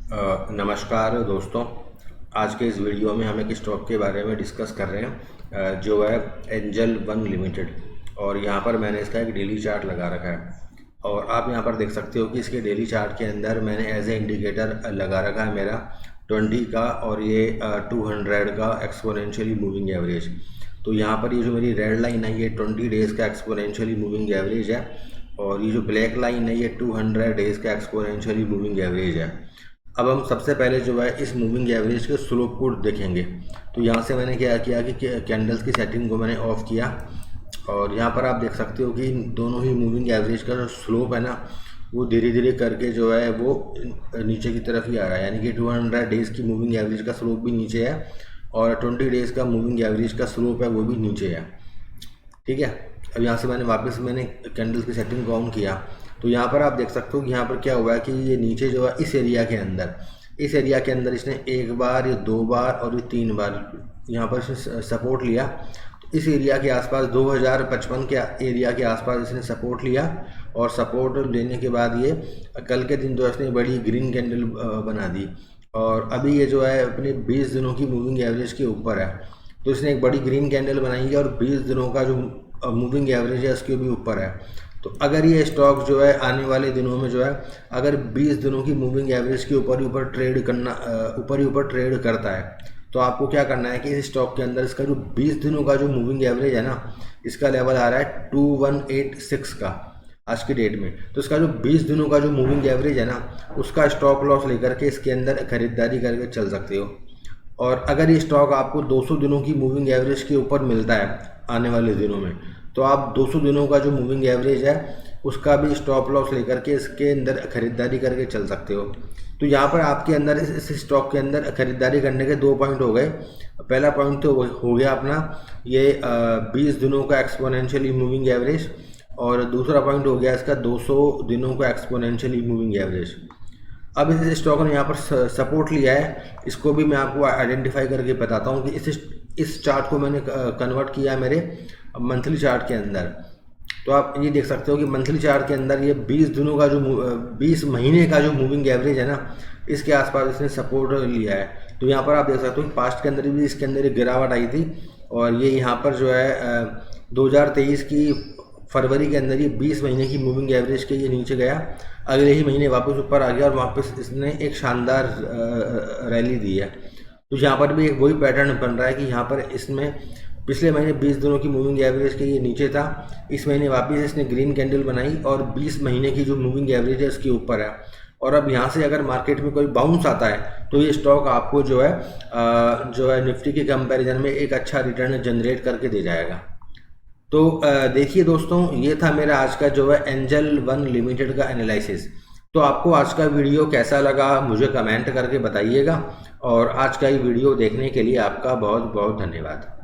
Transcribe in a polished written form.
नमस्कार दोस्तों। आज के इस वीडियो में हम एक स्टॉक के बारे में डिस्कस कर रहे हैं जो है एंजल वन लिमिटेड। और यहाँ पर मैंने इसका एक डेली चार्ट लगा रखा है और आप यहाँ पर देख सकते हो कि इसके डेली चार्ट के अंदर मैंने एज ए इंडिकेटर लगा रखा है मेरा 20 का और ये 200 का एक्सपोनेंशियली मूविंग एवरेज। तो यहाँ पर ये जो मेरी रेड लाइन है ये 20 डेज़ का एक्सपोनेंशियली मूविंग एवरेज है और ये जो ब्लैक लाइन है ये 200 डेज़ का एक्सपोनेंशियली मूविंग एवरेज है। अब हम सबसे पहले जो है इस मूविंग एवरेज के स्लोप को देखेंगे। तो यहाँ से मैंने क्या किया कि कैंडल्स की सेटिंग को मैंने ऑफ किया और यहाँ पर आप देख सकते हो कि दोनों ही मूविंग एवरेज का जो स्लोप है ना वो धीरे धीरे करके जो है वो नीचे की तरफ ही आ रहा है, यानी कि 200 डेज़ की मूविंग एवरेज का स्लोप भी नीचे है और 20 डेज़ का मूविंग एवरेज का स्लोप है वो भी नीचे है। ठीक है, अब यहाँ से मैंने कैंडल्स की सेटिंग को ऑन किया तो यहाँ पर आप देख सकते हो कि यहाँ पर क्या हुआ है कि ये नीचे जो है इस एरिया के अंदर इसने एक बार, ये दो बार और ये तीन बार यहाँ पर इसने सपोर्ट लिया। तो इस एरिया के आसपास 2055 के एरिया के आसपास इसने सपोर्ट लिया और सपोर्ट लेने के बाद ये कल के दिन जो इसने बड़ी ग्रीन कैंडल बना दी और अभी ये जो है अपने 20 दिनों की मूविंग एवरेज के ऊपर है। तो इसने एक बड़ी ग्रीन कैंडल बनाई है और 20 दिनों का जो मूविंग एवरेज है उसके भी ऊपर है। तो अगर ये स्टॉक जो है आने वाले दिनों में जो है अगर 20 दिनों की मूविंग एवरेज के ऊपर ही ऊपर ट्रेड करता है तो आपको क्या करना है कि इस स्टॉक के अंदर इसका जो 20 दिनों का जो मूविंग एवरेज है ना इसका लेवल आ रहा है 2186 का आज की डेट में। तो इसका जो 20 दिनों का जो मूविंग एवरेज है ना उसका स्टॉप लॉस लेकर के इसके अंदर खरीदारी करके चल सकते हो। और अगर ये स्टॉक आपको 200 दिनों की मूविंग एवरेज के ऊपर मिलता है आने वाले दिनों में तो आप 200 दिनों का जो मूविंग एवरेज है उसका भी स्टॉप लॉस लेकर के इसके अंदर खरीदारी करके चल सकते हो। तो यहाँ पर आपके अंदर इस स्टॉक के अंदर खरीदारी करने के दो पॉइंट हो गए। पहला पॉइंट तो हो गया अपना ये 20 दिनों का एक्सपोनेंशियली मूविंग एवरेज और दूसरा पॉइंट हो गया इसका 200 दिनों का एक्सपोनेंशियली मूविंग एवरेज। अब इस स्टॉक ने यहाँ पर सपोर्ट लिया है, इसको भी मैं आपको आइडेंटिफाई करके बताता हूँ कि इस चार्ट को मैंने कन्वर्ट किया है मेरे मंथली चार्ट के अंदर। तो आप ये देख सकते हो कि मंथली चार्ट के अंदर ये 20 दिनों का जो 20 महीने का जो मूविंग एवरेज है ना इसके आसपास इसने सपोर्ट लिया है। तो यहाँ पर आप देख सकते हो कि पास्ट के अंदर भी इसके अंदर एक गिरावट आई थी और ये यहाँ पर जो है 2023 की फरवरी के अंदर ये 20 महीने की मूविंग एवरेज के ये नीचे गया, अगले ही महीने वापस ऊपर आ गया और वापस इसने एक शानदार रैली दी है। तो यहाँ पर भी एक वही पैटर्न बन रहा है कि यहाँ पर इसमें पिछले महीने 20 दिनों की मूविंग एवरेज के ये नीचे था, इस महीने वापस इसने ग्रीन कैंडल बनाई और 20 महीने की जो मूविंग एवरेज है इसके ऊपर है। और अब यहाँ से अगर मार्केट में कोई बाउंस आता है तो ये स्टॉक आपको जो है निफ्टी के कंपैरिजन में एक अच्छा रिटर्न जनरेट करके दे जाएगा। तो देखिए दोस्तों, ये था मेरा आज का जो है एंजल वन लिमिटेड का एनालिसिस। तो आपको आज का वीडियो कैसा लगा मुझे कमेंट करके बताइएगा और आज का ये वीडियो देखने के लिए आपका बहुत बहुत धन्यवाद।